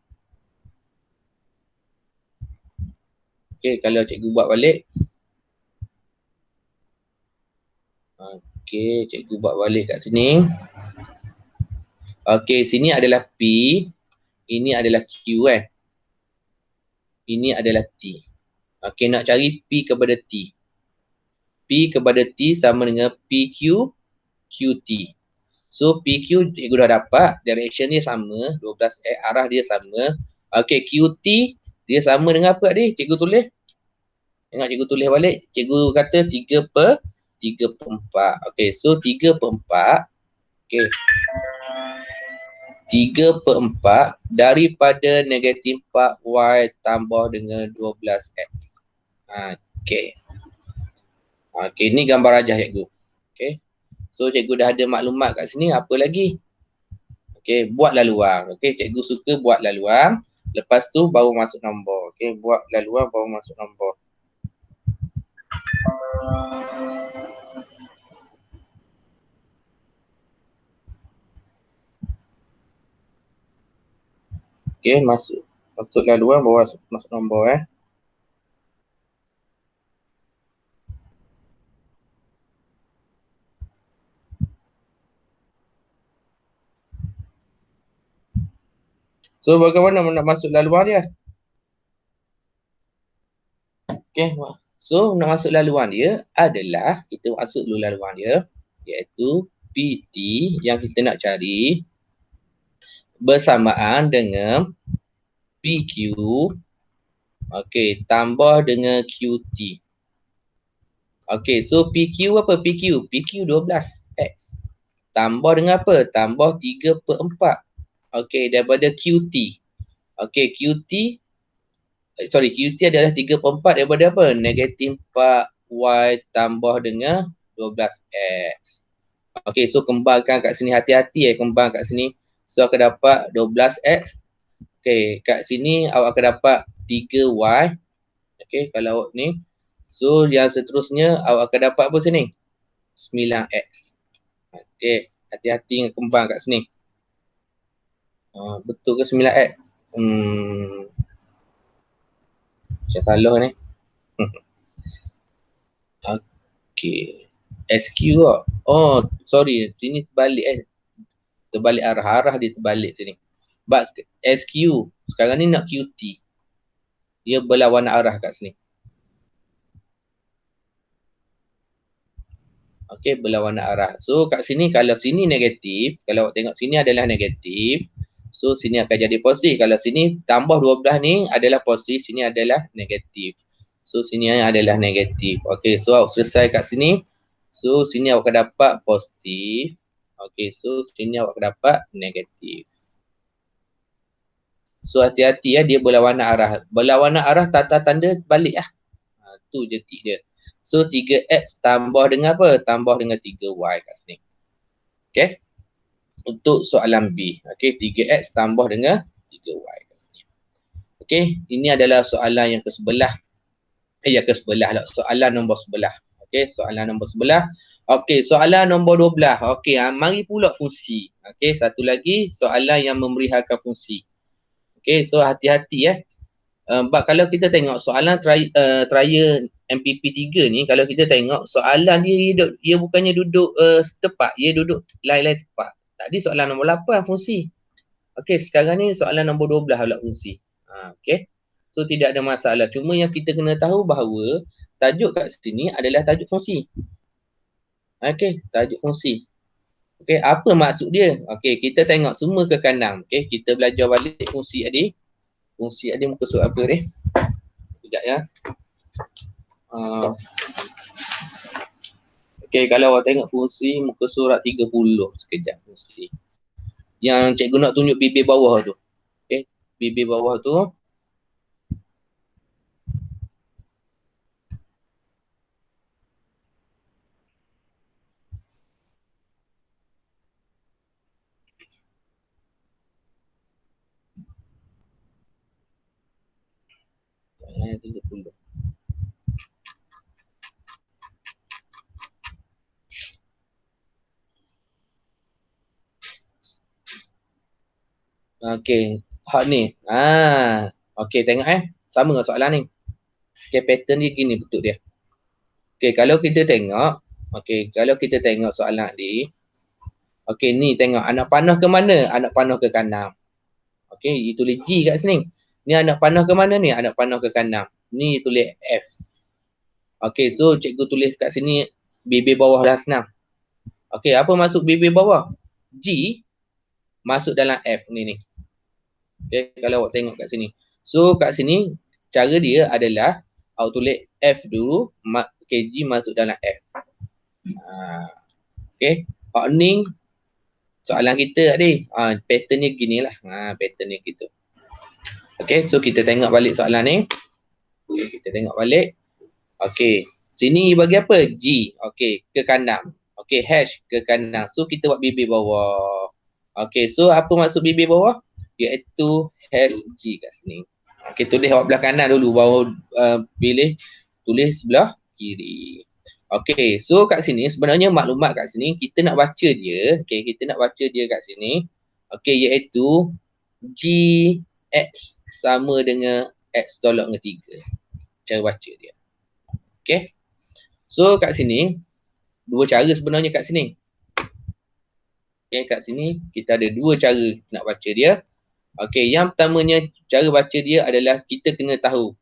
Okey, kalau cikgu buat balik. Okey, cikgu buat balik kat sini. Okey, sini adalah P. Ini adalah Q Ini adalah T. Okey, nak cari P kepada T. P kepada T sama dengan PQ, QT. So, PQ cikgu dah dapat. Direction dia sama. 12 arah dia sama. Okey, QT dia sama dengan apa tadi? Cikgu tulis. Tengok cikgu tulis balik. Cikgu kata 3 per 4. Okey, so 3 per 4. Okey. 3 per 4 daripada negatif 4Y tambah dengan 12X. Okey. Okey, ni gambar rajah cikgu. Okey. So, cikgu dah ada maklumat kat sini. Apa lagi? Okey, buat laluan. Okey, cikgu suka buat laluan. Lepas tu baru masuk nombor. Okey, buat laluan baru masuk nombor. Okey, masuk laluan baru masuk nombor So, bagaimana nak masuk laluan dia? Okey, So nak masuk laluan dia adalah kita masuk dulu laluan dia, iaitu PT yang kita nak cari bersamaan dengan PQ, okey, tambah dengan QT. Okey, so PQ apa? PQ 12X. Tambah dengan apa? Tambah 3/4. Okey, daripada QT. Okey, QT adalah 3/4 daripada apa? Negatif 4Y tambah dengan 12X. Okey, so kembangkan kat sini, hati-hati kembang kat sini. So akan dapat 12X. Okey, kat sini awak akan dapat 3Y. Okey, kalau awak ni. So yang seterusnya awak akan dapat apa sini? 9X. Okey, hati-hati dengan kembang kat sini. Betul ke 9X? Macam salah ni. Okey. SQ lah. Oh, sorry. Sini terbalik Terbalik arah. Arah dia terbalik sini. But SQ. Sekarang ni nak QT. Dia berlawanan arah kat sini. Okey, berlawanan arah. So, kat sini kalau sini negatif. Kalau awak tengok sini adalah negatif. So, sini akan jadi positif. Kalau sini tambah 12 ni adalah positif. Sini adalah negatif. So, sini adalah negatif. Okey, so awak selesai kat sini. So, sini awak akan dapat positif. Okey, so sini awak akan dapat negatif. So, hati-hati dia berlawanan arah. Berlawanan arah tanda balik lah. Tu je tik dia. So, 3X tambah dengan apa? Tambah dengan 3Y kat sini. Okay. Untuk soalan B. Okay, 3X tambah dengan 3Y kat sini. Okay, ini adalah soalan yang ke-11. Yang ke-11 lah. Soalan nombor 11. Okay, soalan nombor 11. Okay, soalan nombor 12. Okay, mari pula fungsi. Okay, satu lagi soalan yang memberikan fungsi. Okay, so hati-hati But kalau kita tengok soalan trial MPP 3 ni, kalau kita tengok soalan dia bukannya duduk setepak, dia duduk lain-lain tepat. Tadi soalan nombor 8 fungsi. Okey, sekarang ni soalan nombor 12 pula fungsi. Okey. So tidak ada masalah. Cuma yang kita kena tahu bahawa tajuk kat sini adalah tajuk fungsi. Okey, tajuk fungsi. Okey, apa maksud dia? Okey, kita tengok semua ke kanan. Okey, kita belajar balik fungsi adik. Fungsi adik muka surat apa ni? Sekejap ya. Okey, kalau awak tengok fungsi muka surat 30. Sekejap fungsi. Yang cikgu nak tunjuk bibir bawah tu. Okey, bibir bawah tu. Yang 30. Okey, hak ni. Okey, tengok sama dengan soalan ni. Okey, pattern dia gini bentuk dia. Okey, kalau kita tengok, kalau kita tengok soalan ni. Okey, ni tengok anak panah ke mana? Anak panah ke kanan. Okey, tulis G kat sini. Ni anak panah ke mana ni? Anak panah ke kanan. Ni tulis F. Okey, so cikgu tulis kat sini bibir bawah dah senang. Okey, apa maksud bibir bawah? G masuk dalam F ni. Okay, kalau awak tengok kat sini. So, kat sini, cara dia adalah awak tulis F dulu, G masuk dalam F. Okay, hak ni soalan kita tadi. Patternnya gini lah. Patternnya gitu. Okay, so kita tengok balik soalan ni. Okay, kita tengok balik. Okay, sini bagi apa? G. Okay, ke kanan. Okay, hash ke kanan. So, kita buat bibir bawah. Okay, so apa maksud bibir bawah? Iaitu hash G kat sini. Okay, tulis awak belah kanan dulu baru pilih tulis sebelah kiri. Okay, so kat sini sebenarnya maklumat kat sini kita nak baca dia. Okay, kita nak baca dia kat sini. Okay, iaitu GX sama dengan X tolak dengan 3. Cara baca dia. Okay, so kat sini dua cara sebenarnya kat sini. Okay, kat sini kita ada dua cara nak baca dia. Okey, yang pertamanya cara baca dia adalah kita kena tahu.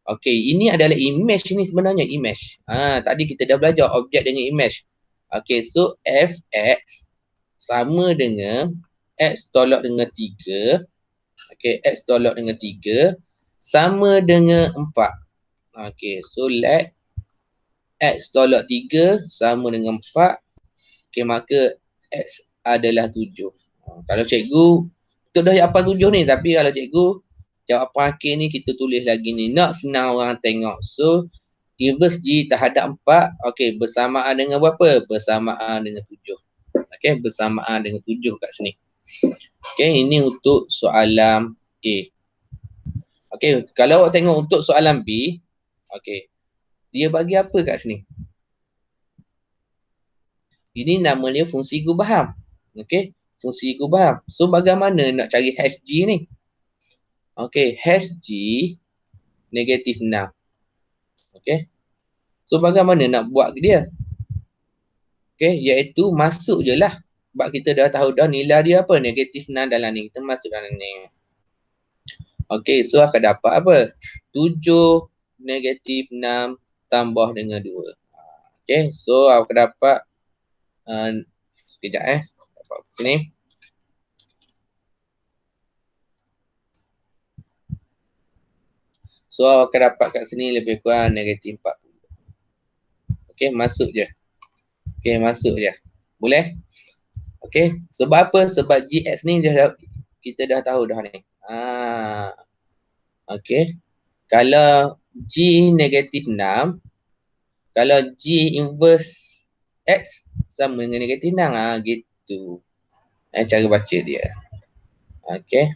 Okey, ini adalah image ni sebenarnya, image. Tadi kita dah belajar objek dengan image. Okey, so fx sama dengan x tolak dengan 3. Okey, x tolak dengan 3 sama dengan 4. Okey, so let x tolak 3 sama dengan 4. Okey, maka x adalah 7. Kalau cikgu, kita dah jawapan 7 ni. Tapi kalau cikgu, jawapan akhir ni kita tulis lagi ni. Nak senang orang tengok. So, inverse G terhadap 4. Okey, bersamaan dengan berapa? Bersamaan dengan 7. Okey, bersamaan dengan 7 kat sini. Okey, ini untuk soalan A. Okey, kalau awak tengok untuk soalan B, okey, dia bagi apa kat sini? Ini namanya fungsi gubaham. Okey, fungsi gubaham. So, bagaimana nak cari hash G ni? Okey, hash G negatif 6. Okey. So, bagaimana nak buat dia? Okey, iaitu masuk je lah. Sebab kita dah tahu dah nilai dia apa? Negatif 6 dalam ni. Kita masuk dalam ni. Okey, so akan dapat apa? 7 negatif 6 tambah dengan 2. Okey, so akan dapat sekejap dapat sini. So akan dapat kat sini lebih kurang negatif 40. Okey, masuk je. Okey, masuk je. Boleh? Okey, sebab apa? Sebab GX ni kita dah tahu dah ni. Okey. Kalau G negatif 6, kalau G inverse X sama dengan negatif 6. Gitu. Cara baca dia. Okey.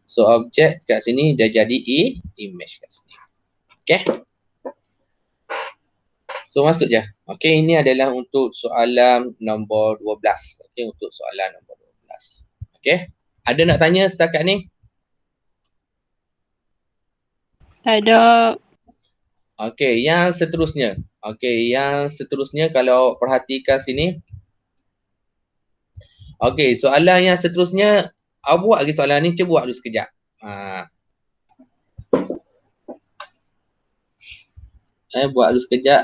So, objek kat sini dah jadi image kat sini. Okey. So, masuk je. Okey, ini adalah untuk soalan nombor 12. Okey, untuk soalan nombor 12. Okey. Ada nak tanya setakat ni?
Ada.
Okey, yang seterusnya. Okey, yang seterusnya kalau perhatikan sini. Okey, soalan yang seterusnya. Awak buat lagi soalan ni, cuba buat dulu sekejap. Buat dulu sekejap.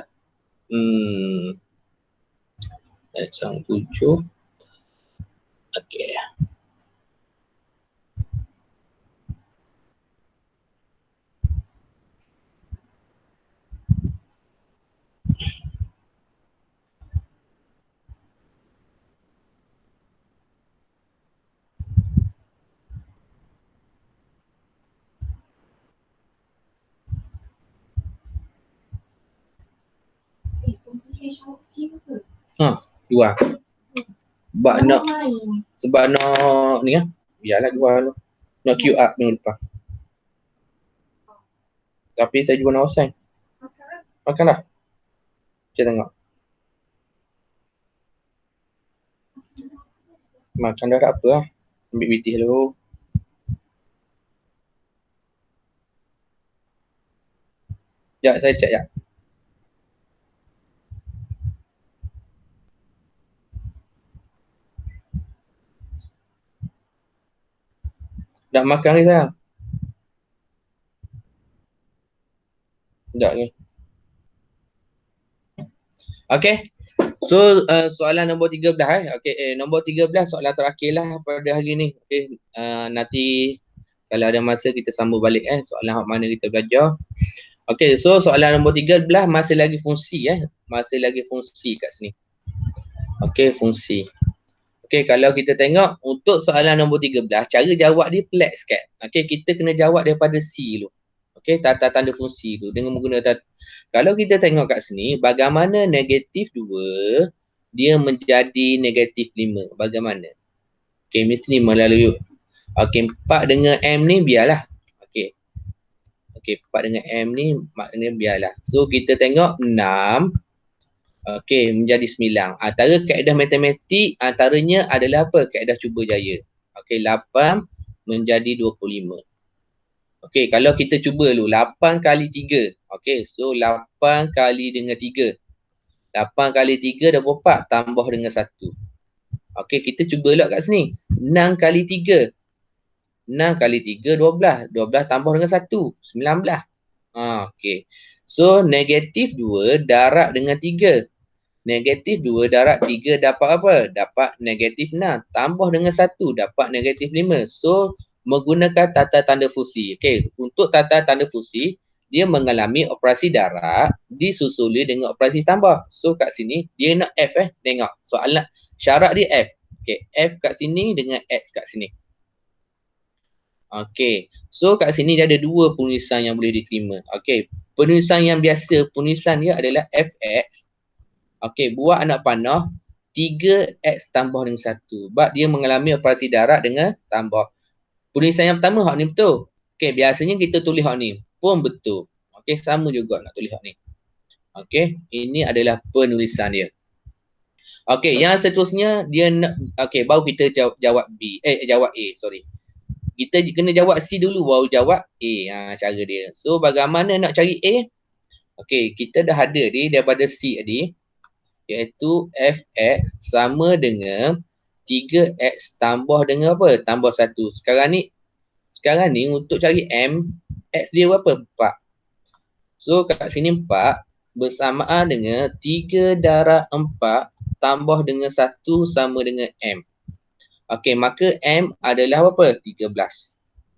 Yang 7. Okey. Dua. Sebab nak ni kan. Biarlah dua tu. Nak queue up minggu depan. Tapi saya juga nak offline. Makan dah. Saya tengok. Makan dah tak apa lah. Ambil BT dulu. Sekejap, saya cek sekejap. Dah makan ni sayang? Sekejap ni. Okay. So, soalan nombor 13 Okay, nombor 13 soalan terakhir lah pada hari ni. Okay, nanti kalau ada masa kita sambung balik soalan mana kita belajar. Okay, so soalan nombor 13 masih lagi fungsi masih lagi fungsi kat sini. Okay, fungsi. Okay, kalau kita tengok untuk soalan nombor 13, cara jawab dia pelik sikit. Okay, kita kena jawab daripada C dulu. Okay, tanda fungsi tu dengan menggunakan kalau kita tengok kat sini, bagaimana negatif 2 dia menjadi negatif 5. Bagaimana? Okay, mesti melalui okay, 4 dengan M ni biarlah. Okay. Okay, 4 dengan M ni maknanya biarlah. So, kita tengok 6. Okay, menjadi 9. Antara kaedah matematik, antaranya adalah apa? Kaedah cuba jaya. Okay, 8 menjadi 25. Okay, kalau kita cuba dulu, 8 kali 3. Okay, so 8 kali dengan 3. 8 kali 3 dah berapa? Tambah dengan 1. Okay, kita cuba lah kat sini. 6 kali 3. 6 kali 3, 12. 12 tambah dengan 1, 19. Okey. So, negatif 2 darab dengan 3. Negatif 2 darab 3 dapat apa? Dapat negatif 6. Tambah dengan 1 dapat negatif 5. So, menggunakan tata tanda fusi. Okey, untuk tata tanda fusi, dia mengalami operasi darab disusuli dengan operasi tambah. So, kat sini, dia nak F Tengok. Soalan syarat dia F. Okey, F kat sini dengan X kat sini. Okey. So, kat sini dia ada dua penulisan yang boleh diterima. Okey. Penulisan yang biasa, penulisan dia adalah Fx. Okey, buat anak panah 3x tambah dengan 1. Sebab dia mengalami operasi darab dengan tambah. Penulisan yang pertama hak ni betul. Okey, biasanya kita tulis hak ni pun betul. Okey, sama juga nak tulis hak ni. Okey, ini adalah penulisan dia. Okey, yang seterusnya dia nak baru kita jawab B. Jawab A, sorry. Kita kena jawab C dulu baru jawab A. Cara dia. So, bagaimana nak cari A? Okey, kita dah ada dia daripada C tadi. Iaitu Fx sama dengan 3x tambah dengan apa? Tambah 1. Sekarang ni untuk cari M, X dia berapa? 4. So kat sini 4 bersamaan dengan 3 darab 4 tambah dengan 1 sama dengan M. Okey, maka M adalah berapa? 13.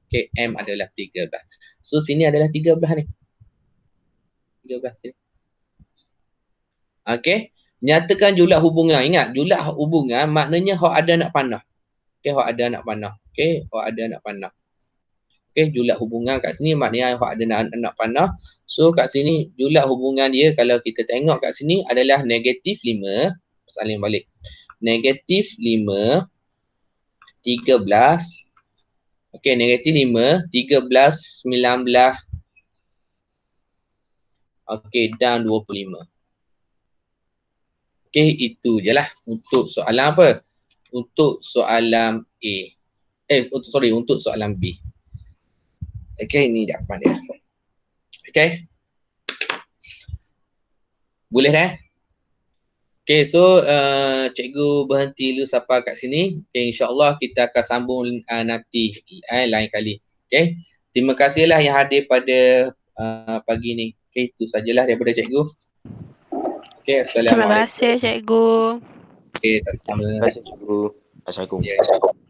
Okey, M adalah 13. So sini adalah 13 ni. 13 ni. Okey. Nyatakan julat hubungan. Ingat, julat hubungan maknanya hak ada nak panah. Okey, hak ada nak panah. Okey, hak ada nak panah. Okey, julat hubungan kat sini maknanya hak ada nak panah. So, kat sini julat hubungan dia kalau kita tengok kat sini adalah negatif 5. Salin balik. Negatif 5, 13. Okey, negatif 5, 13, 19. Okey, dan 25. Okey, itu je lah untuk soalan apa? Untuk soalan A. Untuk soalan B. Okey, ini jawapan dia. Okey. Boleh dah? Okey, so cikgu berhenti dulu sampai kat sini. Okay, InsyaAllah kita akan sambung nanti lain kali. Okey. Terima kasihlah yang hadir pada pagi ni. Okey, itu sajalah daripada cikgu. Okey, Assalamualaikum.
Terima kasih, cikgu.
Okey, tak sama.
Terima kasih, cikgu. Assalamualaikum.
Yeah.